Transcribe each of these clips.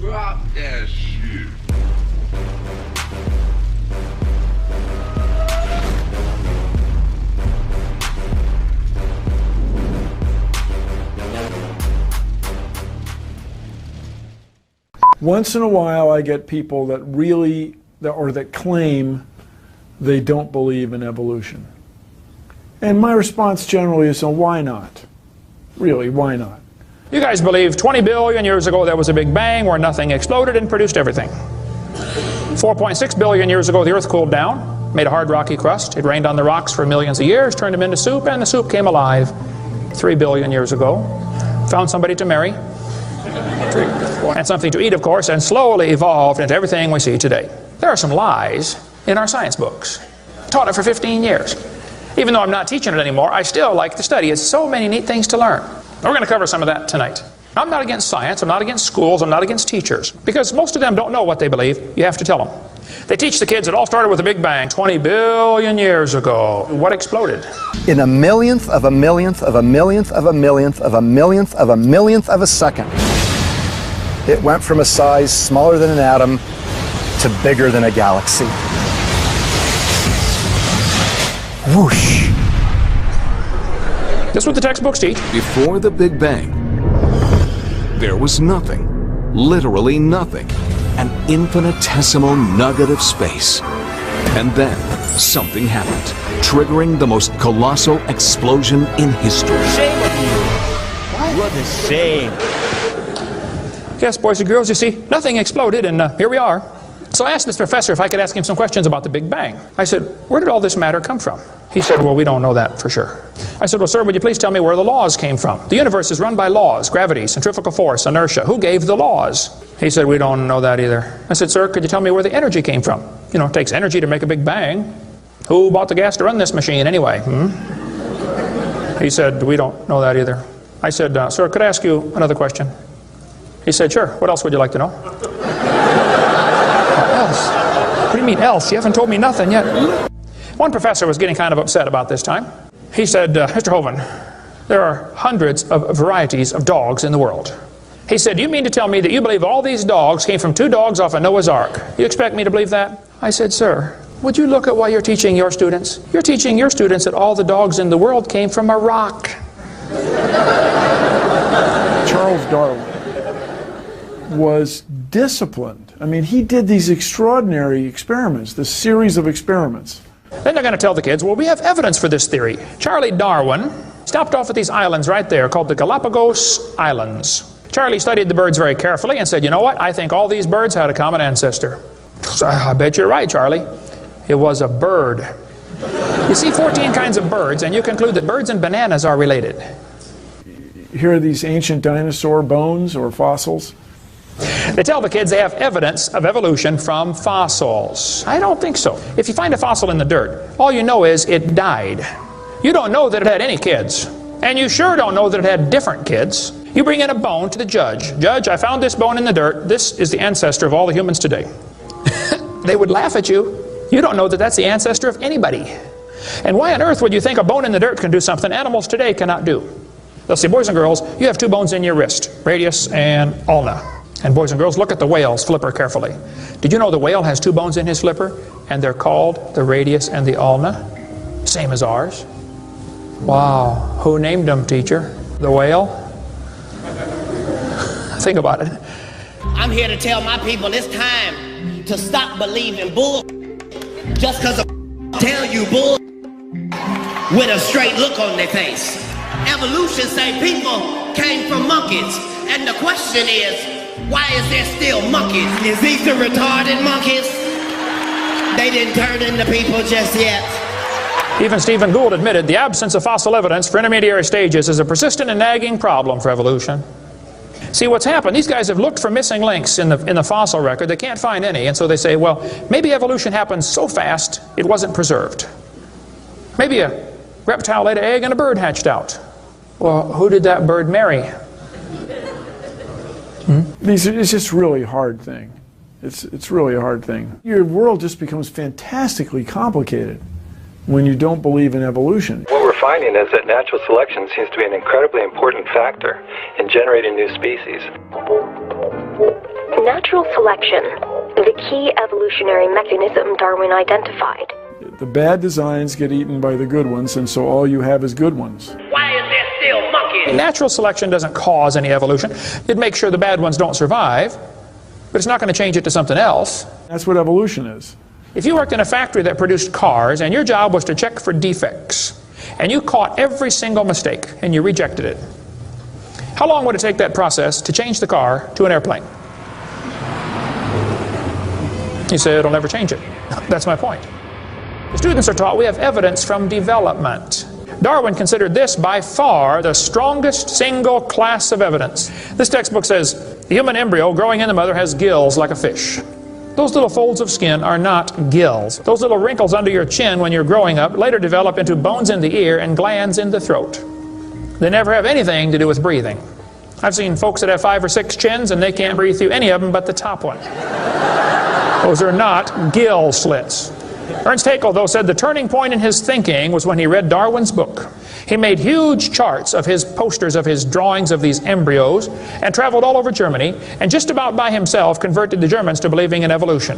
Drop that shit. Once in a while I get people that really, or that claim they don't believe in evolution. And my response generally is, so why not? Really, why not? You guys believe 20 billion years ago there was a big bang where nothing exploded and produced everything. 4.6 billion years ago the earth cooled down, made a hard rocky crust. It rained on the rocks for millions of years, turned them into soup, and the soup came alive 3 billion years ago. Found somebody to marry, and something to eat, of course, and slowly evolved into everything we see today. There are some lies in our science books. Taught it for 15 years. Even though I'm not teaching it anymore, I still like to study. It's so many neat things to learn. We're going to cover some of that tonight. I'm not against science, I'm not against schools, I'm not against teachers. Because most of them don't know what they believe. You have to tell them. They teach the kids it all started with a big bang 20 billion years ago. What exploded? In a millionth of a millionth of a millionth of a millionth of a millionth of a millionth of a second, it went from a size smaller than an atom to bigger than a galaxy. Whoosh! This is what the textbooks teach. Before the Big Bang, there was nothing, literally nothing, an infinitesimal nugget of space. And then something happened, triggering the most colossal explosion in history. Shame on you. What a shame. Yes, boys and girls, you see, nothing exploded, and here we are. So I asked this professor if I could ask him some questions about the Big Bang. I said, where did all this matter come from? He said, well, we don't know that for sure. I said, well, sir, would you please tell me where the laws came from? The universe is run by laws, gravity, centrifugal force, inertia. Who gave the laws? He said, we don't know that either. I said, sir, could you tell me where the energy came from? You know, it takes energy to make a Big Bang. Who bought the gas to run this machine anyway? He said, we don't know that either. I said, sir, could I ask you another question? He said, sure. What else would you like to know? Else? What do you mean else? You haven't told me nothing yet. One professor was getting kind of upset about this time. He said, Mr. Hovind, there are hundreds of varieties of dogs in the world. He said, do you mean to tell me that you believe all these dogs came from 2 dogs off of Noah's Ark? You expect me to believe that? I said, sir, would you look at what you're teaching your students? You're teaching your students that all the dogs in the world came from a rock. Charles Darwin was disciplined. I mean, he did these extraordinary experiments, this series of experiments. Then they're going to tell the kids, well, we have evidence for this theory. Charlie Darwin stopped off at these islands right there called the Galapagos Islands. Charlie studied the birds very carefully and said, you know what, I think all these birds had a common ancestor. I bet you're right, Charlie. It was a bird. You see 14 kinds of birds, and you conclude that birds and bananas are related. Here are these ancient dinosaur bones or fossils. They tell the kids they have evidence of evolution from fossils. I don't think so. If you find a fossil in the dirt, all you know is it died. You don't know that it had any kids. And you sure don't know that it had different kids. You bring in a bone to the judge. Judge, I found this bone in the dirt. This is the ancestor of all the humans today. They would laugh at you. You don't know that that's the ancestor of anybody. And why on earth would you think a bone in the dirt can do something animals today cannot do? They'll say, boys and girls, you have 2 bones in your wrist, radius and ulna. And boys and girls, look at the whale's flipper carefully. Did you know the whale has 2 bones in his flipper? And they're called the radius and the ulna? Same as ours. Wow. Who named them, teacher? The whale? Think about it. I'm here to tell my people it's time to stop believing bull just because I tell you bull with a straight look on their face. Evolution say people came from monkeys. And the question is, why is there still monkeys? Is these the retarded monkeys? They didn't turn into people just yet. Even Stephen Gould admitted the absence of fossil evidence for intermediary stages is a persistent and nagging problem for evolution. See, what's happened, these guys have looked for missing links in the fossil record. They can't find any, and so they say, well, maybe evolution happened so fast it wasn't preserved. Maybe a reptile laid an egg and a bird hatched out. Well, who did that bird marry? It's just really hard thing. It's really a hard thing. Your world just becomes fantastically complicated when you don't believe in evolution. What we're finding is that natural selection seems to be an incredibly important factor in generating new species. Natural selection, the key evolutionary mechanism Darwin identified. The bad designs get eaten by the good ones, and so all you have is good ones. Why is there still monkeys? Natural selection doesn't cause any evolution. It makes sure the bad ones don't survive, but it's not going to change it to something else. That's what evolution is. If you worked in a factory that produced cars and your job was to check for defects, and you caught every single mistake and you rejected it, how long would it take that process to change the car to an airplane? You say it'll never change it. That's my point. The students are taught we have evidence from development. Darwin considered this by far the strongest single class of evidence. This textbook says the human embryo growing in the mother has gills like a fish. Those little folds of skin are not gills. Those little wrinkles under your chin when you're growing up later develop into bones in the ear and glands in the throat. They never have anything to do with breathing. I've seen folks that have 5 or 6 chins and they can't breathe through any of them but the top one. Those are not gill slits. Ernst Haeckel, though, said the turning point in his thinking was when he read Darwin's book. He made huge charts of his posters of his drawings of these embryos and traveled all over Germany and just about by himself converted the Germans to believing in evolution.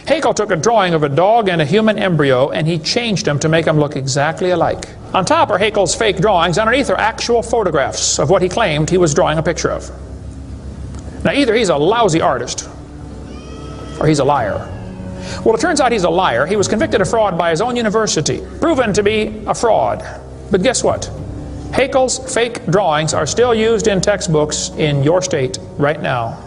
Haeckel took a drawing of a dog and a human embryo and he changed them to make them look exactly alike. On top are Haeckel's fake drawings, underneath are actual photographs of what he claimed he was drawing a picture of. Now either he's a lousy artist or he's a liar. Well, it turns out he's a liar. He was convicted of fraud by his own university, proven to be a fraud. But guess what? Haeckel's fake drawings are still used in textbooks in your state right now.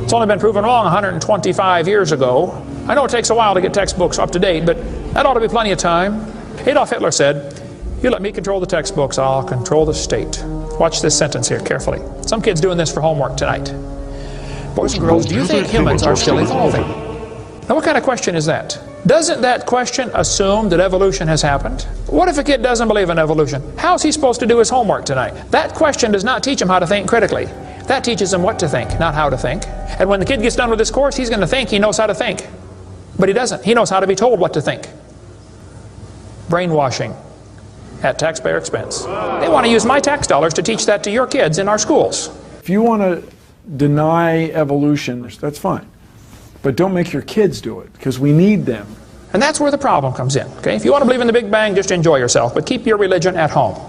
It's only been proven wrong 125 years ago. I know it takes a while to get textbooks up to date, but that ought to be plenty of time. Adolf Hitler said, "You let me control the textbooks, I'll control the state." Watch this sentence here carefully. Some kid's doing this for homework tonight. Boys and girls, do you think humans are still evolving? Now what kind of question is that? Doesn't that question assume that evolution has happened? What if a kid doesn't believe in evolution? How's he supposed to do his homework tonight? That question does not teach him how to think critically. That teaches him what to think, not how to think. And when the kid gets done with this course, he's going to think he knows how to think. But he doesn't. He knows how to be told what to think. Brainwashing at taxpayer expense. They want to use my tax dollars to teach that to your kids in our schools. If you want to deny evolution, that's fine. But don't make your kids do it, because we need them. And that's where the problem comes in. Okay? If you want to believe in the Big Bang, just enjoy yourself, but keep your religion at home.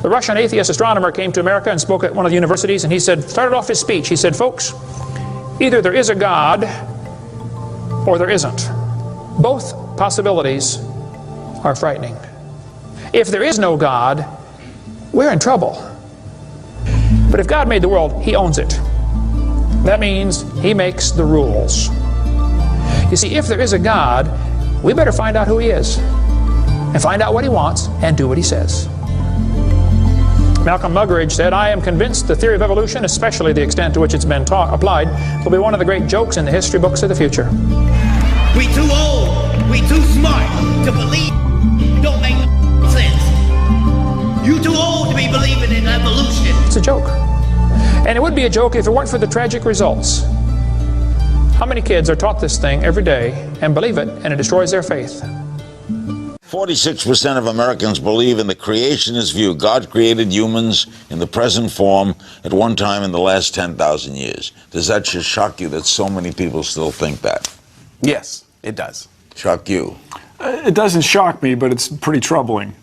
The Russian atheist astronomer came to America and spoke at one of the universities, and he said, started off his speech, he said, folks, either there is a God or there isn't. Both possibilities are frightening. If there is no God, we're in trouble. But if God made the world, He owns it. That means He makes the rules. You see, if there is a God, we better find out who He is and find out what He wants and do what He says. Malcolm Muggeridge said, I am convinced the theory of evolution, especially the extent to which it's been applied, will be one of the great jokes in the history books of the future. We too old, we too smart to believe. Don't make sense. You too old to be believing in evolution. It's a joke. And it would be a joke if it weren't for the tragic results. How many kids are taught this thing every day and believe it, and it destroys their faith? 46% of Americans believe in the creationist view. God created humans in the present form at one time in the last 10,000 years. Does that just shock you that so many people still think that? Yes, it does. Shock you? It doesn't shock me, but it's pretty troubling.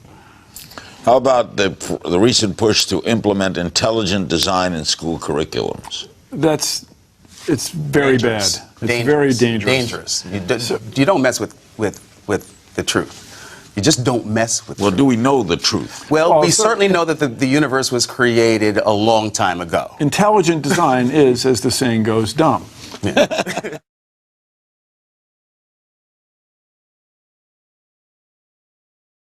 How about the recent push to implement intelligent design in school curriculums? It's very dangerous. bad. It's very dangerous. You don't mess with the truth. You just don't mess with Well, do we know the truth? Well, we certainly know that the universe was created a long time ago. Intelligent design is, as the saying goes, dumb. Yeah.